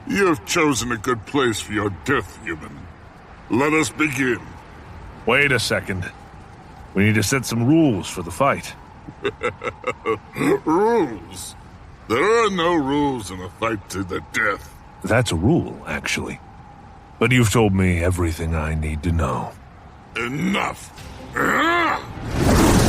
You have chosen a good place for your death, human. Let us begin. Wait a second. We need to set some rules for the fight. Rules? There are no rules in a fight to the death. That's a rule, actually. But you've told me everything I need to know. Enough!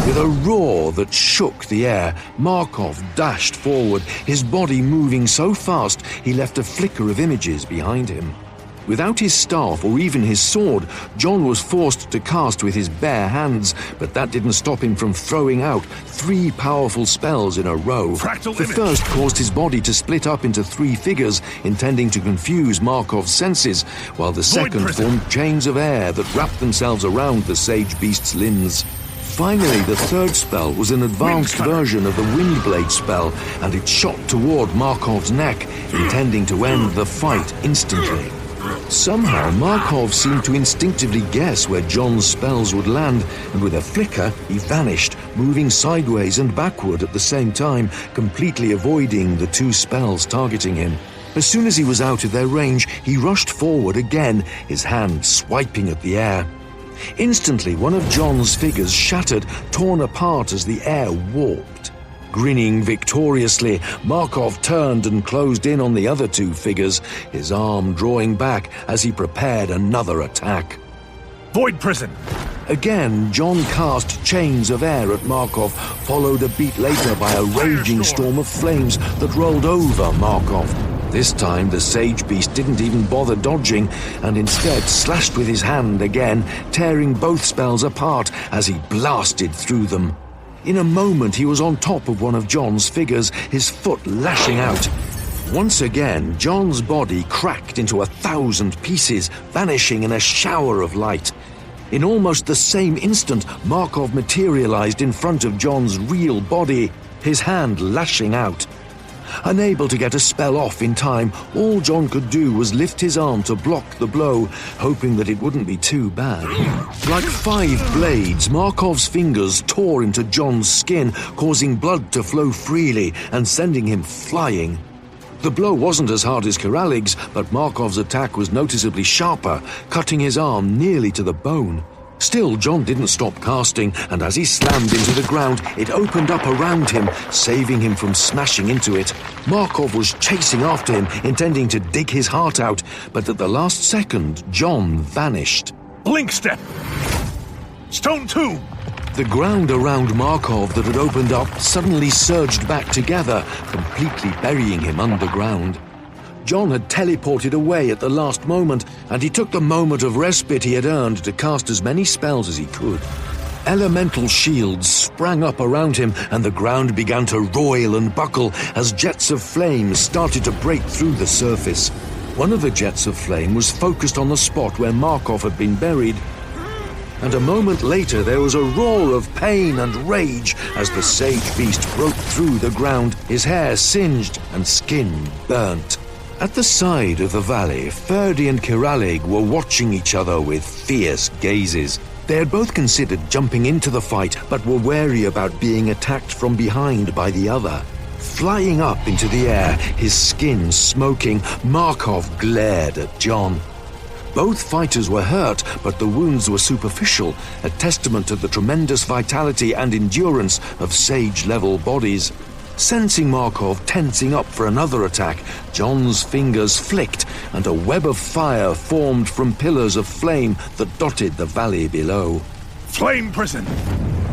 With a roar that shook the air, Markov dashed forward, his body moving so fast he left a flicker of images behind him. Without his staff or even his sword, John was forced to cast with his bare hands, but that didn't stop him from throwing out 3 powerful spells in a row. The first caused his body to split up into 3 figures, intending to confuse Markov's senses, while the second formed chains of air that wrapped themselves around the sage beast's limbs. Finally, the third spell was an advanced version of the Windblade spell, and it shot toward Markov's neck, intending to end the fight instantly. Somehow, Markov seemed to instinctively guess where John's spells would land, and with a flicker, he vanished, moving sideways and backward at the same time, completely avoiding the 2 spells targeting him. As soon as he was out of their range, he rushed forward again, his hand swiping at the air. Instantly, one of John's figures shattered, torn apart as the air warped. Grinning victoriously, Markov turned and closed in on the other 2 figures, his arm drawing back as he prepared another attack. Void Prison! Again, John cast chains of air at Markov, followed a beat later by a raging storm of flames that rolled over Markov. This time, the sage beast didn't even bother dodging, and instead slashed with his hand again, tearing both spells apart as he blasted through them. In a moment, he was on top of one of John's figures, his foot lashing out. Once again, John's body cracked into 1,000 pieces, vanishing in a shower of light. In almost the same instant, Markov materialized in front of John's real body, his hand lashing out. Unable to get a spell off in time, all John could do was lift his arm to block the blow, hoping that it wouldn't be too bad. Like 5 blades, Markov's fingers tore into John's skin, causing blood to flow freely and sending him flying. The blow wasn't as hard as Kiralig's, but Markov's attack was noticeably sharper, cutting his arm nearly to the bone. Still, John didn't stop casting, and as he slammed into the ground, it opened up around him, saving him from smashing into it. Markov was chasing after him, intending to dig his heart out, but at the last second, John vanished. Blink Step! Stone Tomb! The ground around Markov that had opened up suddenly surged back together, completely burying him underground. John had teleported away at the last moment, and he took the moment of respite he had earned to cast as many spells as he could. Elemental shields sprang up around him, and the ground began to roil and buckle as jets of flame started to break through the surface. One of the jets of flame was focused on the spot where Markov had been buried, and a moment later there was a roar of pain and rage as the sage beast broke through the ground, his hair singed and skin burnt. At the side of the valley, Ferdie and Kiralig were watching each other with fierce gazes. They had both considered jumping into the fight, but were wary about being attacked from behind by the other. Flying up into the air, his skin smoking, Markov glared at John. Both fighters were hurt, but the wounds were superficial, a testament to the tremendous vitality and endurance of sage-level bodies. Sensing Markov tensing up for another attack, John's fingers flicked, and a web of fire formed from pillars of flame that dotted the valley below. Flame Prison!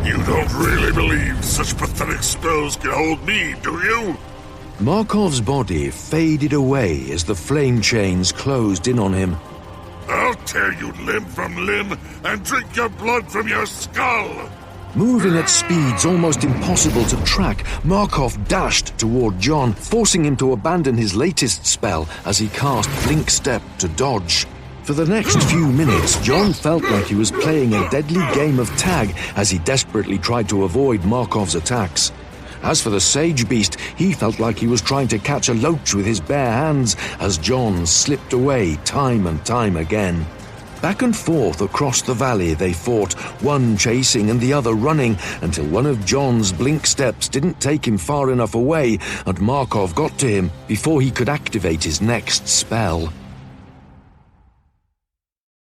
You don't really believe such pathetic spells can hold me, do you? Markov's body faded away as the flame chains closed in on him. I'll tear you limb from limb and drink your blood from your skull! Moving at speeds almost impossible to track, Markov dashed toward John, forcing him to abandon his latest spell as he cast Blink Step to dodge. For the next few minutes, John felt like he was playing a deadly game of tag as he desperately tried to avoid Markov's attacks. As for the sage beast, he felt like he was trying to catch a loach with his bare hands as John slipped away time and time again. Back and forth across the valley they fought, one chasing and the other running, until one of John's blink steps didn't take him far enough away, and Markov got to him before he could activate his next spell.